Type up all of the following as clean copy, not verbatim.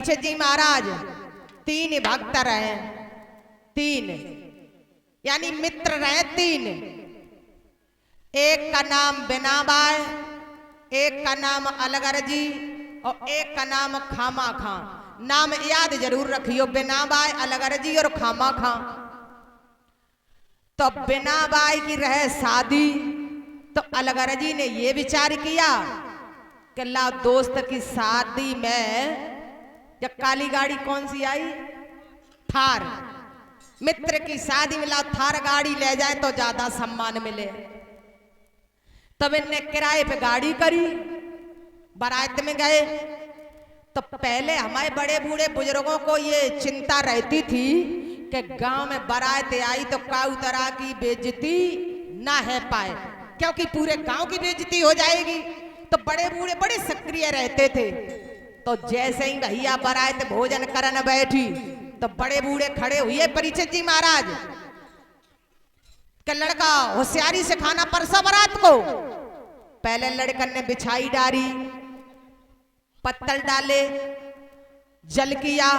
जी महाराज तीन भक्त रहे, तीन यानी मित्र रहे तीन। एक का नाम बिनाबाई, एक का नाम अलगरजी और एक का नाम खामा खां। नाम याद जरूर रखियो, बिनाबाई, अलगरजी और खामा खां। तो बिनाबाई की रहे शादी, तो अलगरजी ने ये विचार किया कि ला दोस्त की शादी में जब काली गाड़ी कौन सी आई, थार, मित्र की शादी में ला थार गाड़ी ले जाए तो ज्यादा सम्मान मिले। तब इनने किराए पे गाड़ी करी, बारात में गए। तो पहले हमारे बड़े बूढ़े बुजुर्गों को ये चिंता रहती थी कि गांव में बारात आई तो काऊ तरह की बेइज्जती ना है पाए, क्योंकि पूरे गांव की बेइज्जती हो जाएगी। तो बड़े बूढ़े बड़े सक्रिय रहते थे। तो जैसे ही भैया बारात भोजन करने बैठी तो बड़े बूढ़े खड़े हुए परीक्षित जी महाराज कि लड़का होशियारी से खाना परसा बारात को। पहले लड़कन ने बिछाई डारी, पत्तल डाले, जल किया,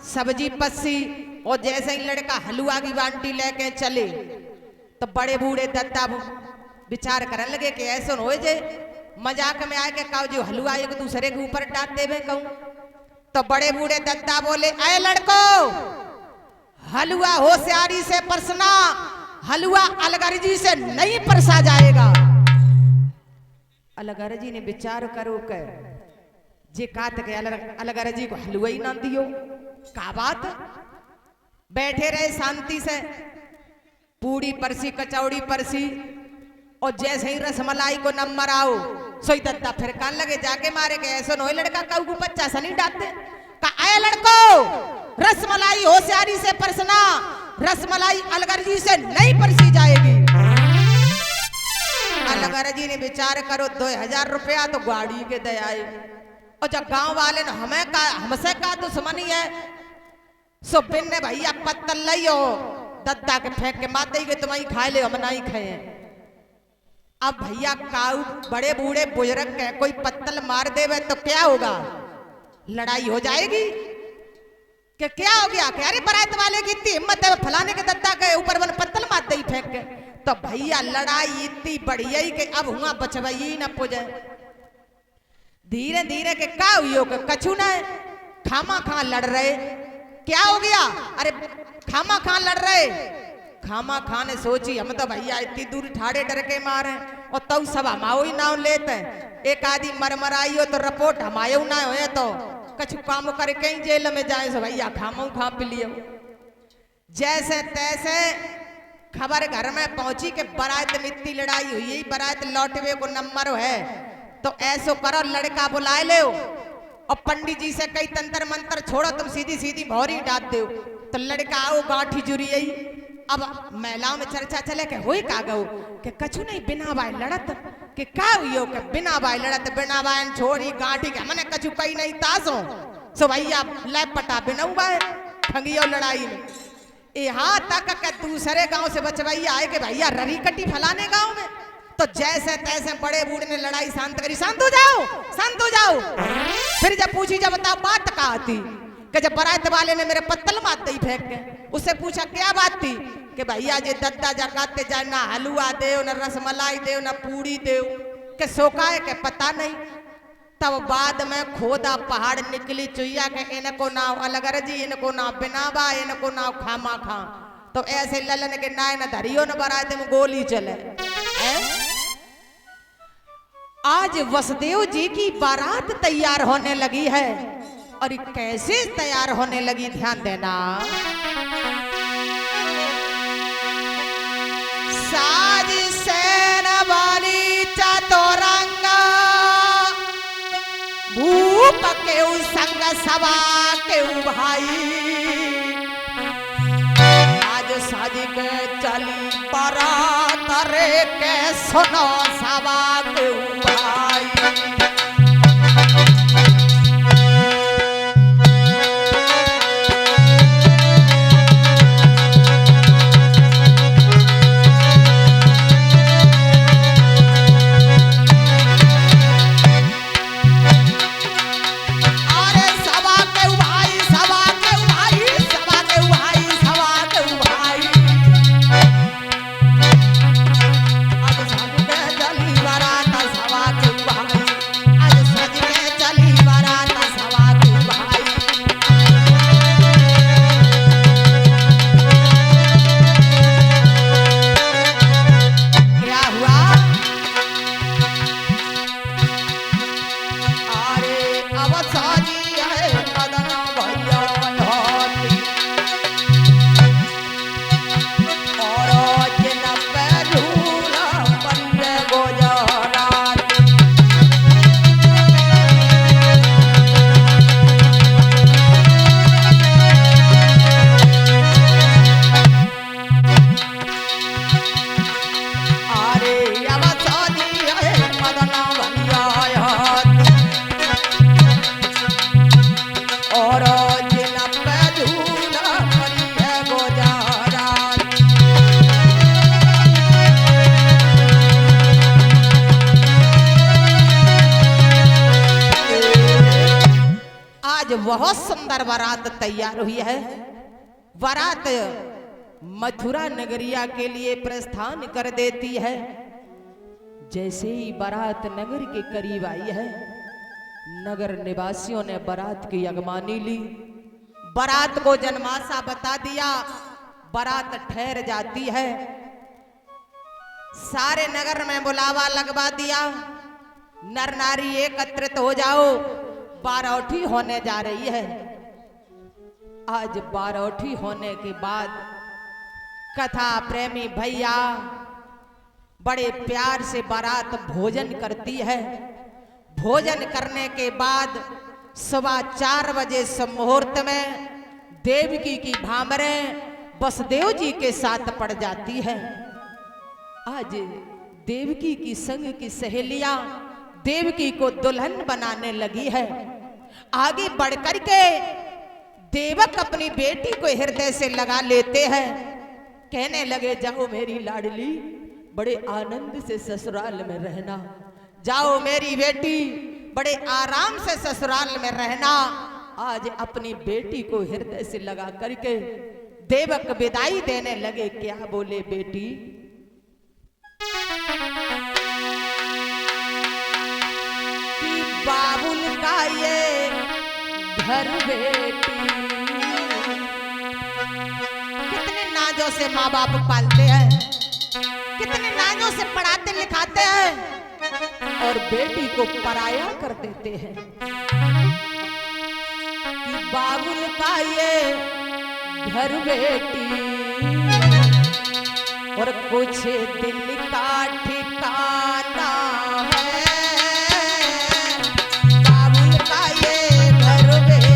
सब्जी पस्सी, और जैसे ही लड़का हलवा की बांटी लेके चले तो बड़े बूढ़े दत्ता विचार करने लगे कि ऐसा हो जे मजाक में आके काऊ जो हलवा एक दूसरे के ऊपर डांट देवे कहूं। तो बड़े बूढ़े दत्ता बोले, अरे लड़को, हलवा होशियारी से परसना, हलवा अलगरजी से नहीं परसा जाएगा। अलगरजी ने विचार करो के जे कात के अलगरजी को हलवा ही ना दियो, का बात। बैठे रहे शांति से, पूड़ी परसी, कचौड़ी परसी, और जैसे ही रसमलाई को नंबर आओ सोई दत्ता फिर कान लगे जाके मारे के ऐसा नो लड़का काऊ को बच्चा सा नहीं डांटते का, आया लड़को, रसमलाई होशियारी से परसना, रसमलाई अलगरजी से नहीं परसी जाएगी। अलगरजी ने विचार करो 2000 रुपया तो गाड़ी के दे आए, और जब गांव वाले ने हमसे का दुश्मनी है, सो बिन ने भैया पत्तल लियो दद्दा के फेंक के मार देंगे, तुम्हारी खाए ले हम नहीं खाए। अब भैया काऊ बड़े बूढ़े बुजुर्ग के कोई पत्तल मार देवे तो क्या होगा, लड़ाई हो जाएगी कि क्या हो गया, कि अरे बारात वाले की इतनी हिम्मत है फलाने के दद्दा के ऊपर वन पत्तल मार दे फेंक के। तो भैया लड़ाई इतनी बढ़िया ही कि अब हुआ बचवाई न पुजे। धीरे धीरे के का हुई के कछु न खामा खां लड़ रहे, क्या हो गया, अरे खामा खां लड़ रहे। खामा खां ने सोची हम तो भैया इतनी दूर ठाड़े डर के मारे, और तब सब हमाओ ही नाम लेते, एक आदि मरमराई हो तो रिपोर्ट हमायो ना हो तो कछु काम करे कहीं जेल में जाए, सो भैया खामो खा पी लियो। जैसे तैसे खबर घर में पहुंची कि बारात में इतनी लड़ाई हुई, बारात लौटवे को नंबर है, तो ऐसो करो लड़का बुलाए ले, और पंडित जी से कई तंत्र मंत्र छोड़ो, तुम सीधी सीधी भौरी डाल दो। तो लड़का आओ गांठी जुरी। अब महिलाओं में चर्चा चले के होई का गो के कछु नहीं बिना बाई लड़त के का हुई के बिना बाई लड़त, बिना बाई छोड़ी गांठी के मने कछु कई नहीं तासो। सो भैया ले पटा बिनऊ बाय ठंगियो लड़ाई में। यहाँ तक के दूसरे गांव से बचवैया आए के भैया ररी कटी फलाने गांव में। तो जैसे तैसे बड़े बूढ़े ने लड़ाई शांत करी, शांत हो जाओ, शांत हो जाओ। फिर जब पूछी, जब बताओ बात का आती, कि जब बारात वाले ने मेरे पत्तल मार दी फेंक के, उससे पूछा क्या बात थी, कि भैया जे दद्दा जगाते जाए ना हलवा दे ना रसमलाई दे ना पूड़ी दे, के सोकाए के पता नहीं। तब बाद में खोदा पहाड़ निकली चुईया के इनको नाव अलगरजी, इनको नाव बिनाबा, इनको नाव खामा खां। तो ऐसे ललन के नाय न धरियो न बारात में गोली चले। आज वसुदेव जी की बारात तैयार होने लगी है, और कैसे तैयार होने लगी ध्यान देना। साज सेन वाली चतुरंग, भूप के संग सवा के भाई, आज साज के चली बारात रे के सुनो सवा के भाई। अरे सवा के आज बहुत सुंदर बारात तैयार हुई है। बारात मथुरा नगरिया के लिए प्रस्थान कर देती है। जैसे ही बारात नगर के करीब आई है, नगर निवासियों ने बारात की अगवानी ली, बारात को जनमासा बता दिया, बारात ठहर जाती है। सारे नगर में बुलावा लगवा दिया, नर नारी एकत्रित हो जाओ, बारौठी होने जा रही है। आज बारौठी होने के बाद कथा प्रेमी भैया बड़े प्यार से बारात भोजन करती है। भोजन करने के बाद सुबह 4 बजे मुहूर्त में देवकी की भामरें वसुदेव जी के साथ पड़ जाती है। आज देवकी की संग की सहेलियां देवकी को दुल्हन बनाने लगी है। आगे बढ़कर के देवक अपनी बेटी को हृदय से लगा लेते हैं, कहने लगे जाओ मेरी लाडली, बड़े आनंद से ससुराल में रहना, जाओ मेरी बेटी, बड़े आराम से ससुराल में रहना। आज अपनी बेटी को हृदय से लगा करके देवक विदाई देने लगे। क्या बोले बेटी? कि बाबुल का ये घर बेटी, कितने नाजों से माँ बाप पालते हैं, कितने नाजों से पढ़ाते लिखाते हैं और बेटी को पराया कर देते हैं। कि बाबुल का ये घर बेटी और कुछ दिल का ठिकाना है, बाबुल का ये घर बेटी।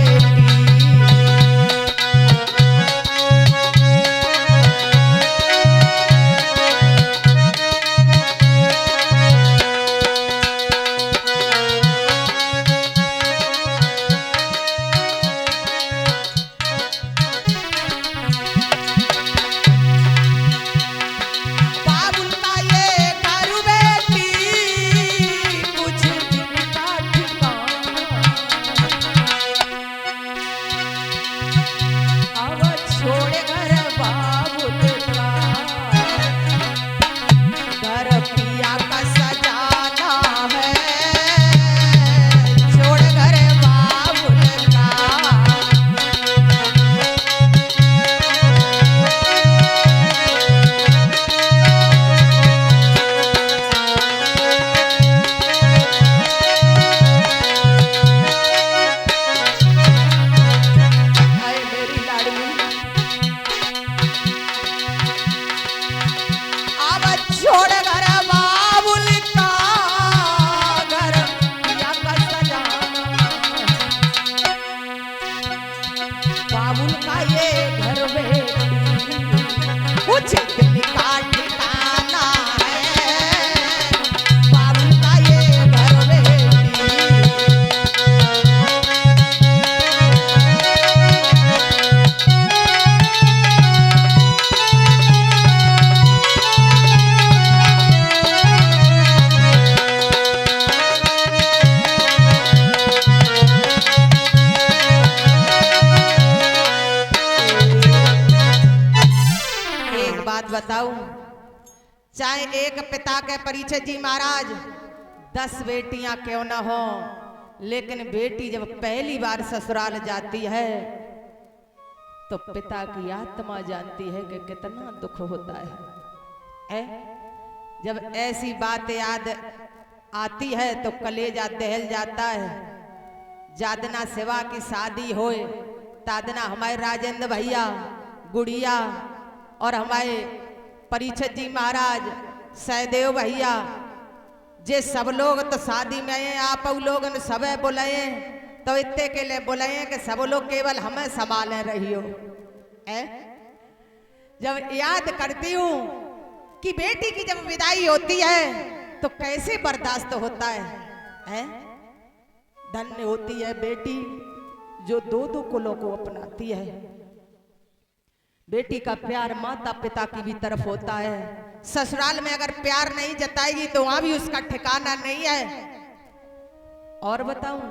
बताऊं, चाहे एक पिता के परीक्षित जी महाराज 10 बेटियां क्यों ना हो, लेकिन बेटी जब पहली बार ससुराल जाती है तो पिता की आत्मा जानती है कि कितना दुख होता है। जब ऐसी बात याद आती है तो कलेजा दहल जाता है। जादना सेवा की शादी होए, तादना हमारे राजेंद्र भैया, गुड़िया और हमारे परीक्षित जी महाराज, सहदेव भैया, जे सब लोग तो शादी में आए, आप लोग सब बुलाए तो इतने के लिए बुलाए कि सब लोग केवल हमें संभाले रही हो। जब याद करती हूँ कि बेटी की जब विदाई होती है तो कैसे बर्दाश्त होता है? धन्य होती है बेटी जो 2-2 कुलों को अपनाती है। बेटी का प्यार माता पिता की भी तरफ होता है। ससुराल में अगर प्यार नहीं जताएगी तो वहां भी उसका ठिकाना नहीं है। और बताऊं,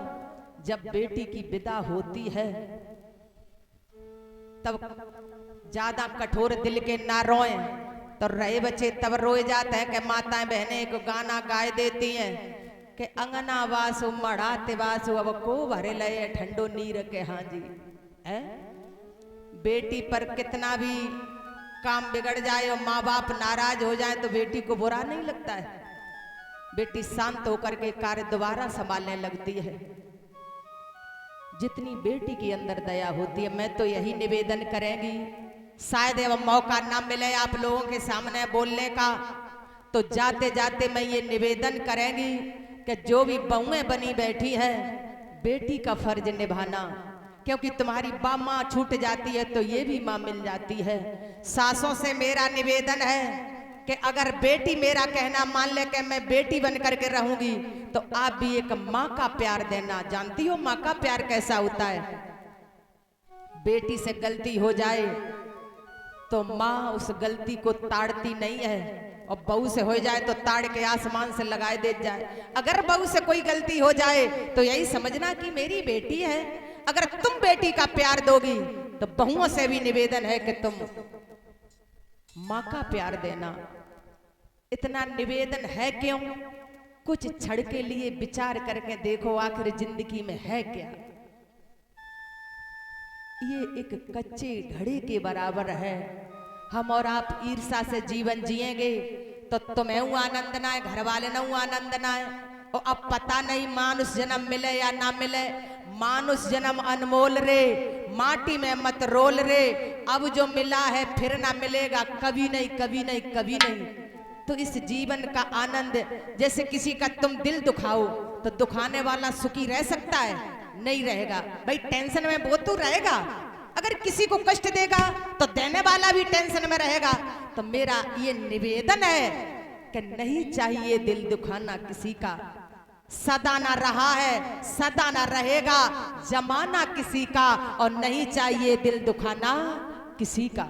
जब बेटी की विदा होती है तब ज्यादा कठोर दिल के ना रोएं, तो रहे बच्चे तब रोए जाते हैं कि माताएं बहनें एक गाना गाए देती हैं कि अंगना वासु मढ़ाते वासु अब को भरे लये ठंडो नीर के। हाँ जी है, बेटी पर कितना भी काम बिगड़ जाए और माँ बाप नाराज हो जाए तो बेटी को बुरा नहीं लगता है, बेटी शांत होकर के कार्य दोबारा संभालने लगती है। जितनी बेटी के अंदर दया होती है, मैं तो यही निवेदन करेंगी, शायद एवं मौका ना मिले आप लोगों के सामने बोलने का, तो जाते जाते मैं ये निवेदन करेंगी कि जो भी बहुएं बनी बैठी है बेटी का फर्ज निभाना, क्योंकि तुम्हारी माँ छूट जाती है तो ये भी माँ मिल जाती है। सासों से मेरा निवेदन है कि अगर बेटी मेरा कहना मान ले कि मैं बेटी बन करके रहूंगी, तो आप भी एक माँ का प्यार देना। जानती हो माँ का प्यार कैसा होता है? बेटी से गलती हो जाए तो माँ उस गलती को ताड़ती नहीं है, और बहू से हो जाए तो ताड़ के आसमान से लगाए दे जाए। अगर बहू से कोई गलती हो जाए तो यही समझना कि मेरी बेटी है। अगर तुम बेटी का प्यार दोगी तो बहुओं से भी निवेदन है कि तुम माँ का प्यार देना। इतना निवेदन है क्यों? कुछ क्षण के लिए विचार करके देखो, आखिर जिंदगी में है क्या? ये एक कच्चे घड़े के बराबर है। हम और आप ईर्षा से जीवन जिएंगे तो तुम्हें आनंद ना है, घर वाले न आनंद ना है। और अब पता नहीं मानुष जन्म मिले या ना मिले, मानुष जन्म अनमोल रे, माटी में मत रोल रे। अब जो मिला है फिर ना मिलेगा, कभी नहीं कभी नहीं कभी नहीं। तो इस जीवन का आनंद, जैसे किसी का तुम दिल दुखाओ तो दुखाने वाला सुखी रह सकता है? नहीं रहेगा भाई, टेंशन में वो तो रहेगा। अगर किसी को कष्ट देगा तो देने वाला भी टेंशन में रहेगा। तो मेरा ये निवेदन है कि नहीं चाहिए दिल दुखाना किसी का। सदा ना रहा है, सदा ना रहेगा जमाना किसी का, और नहीं चाहिए दिल दुखाना किसी का।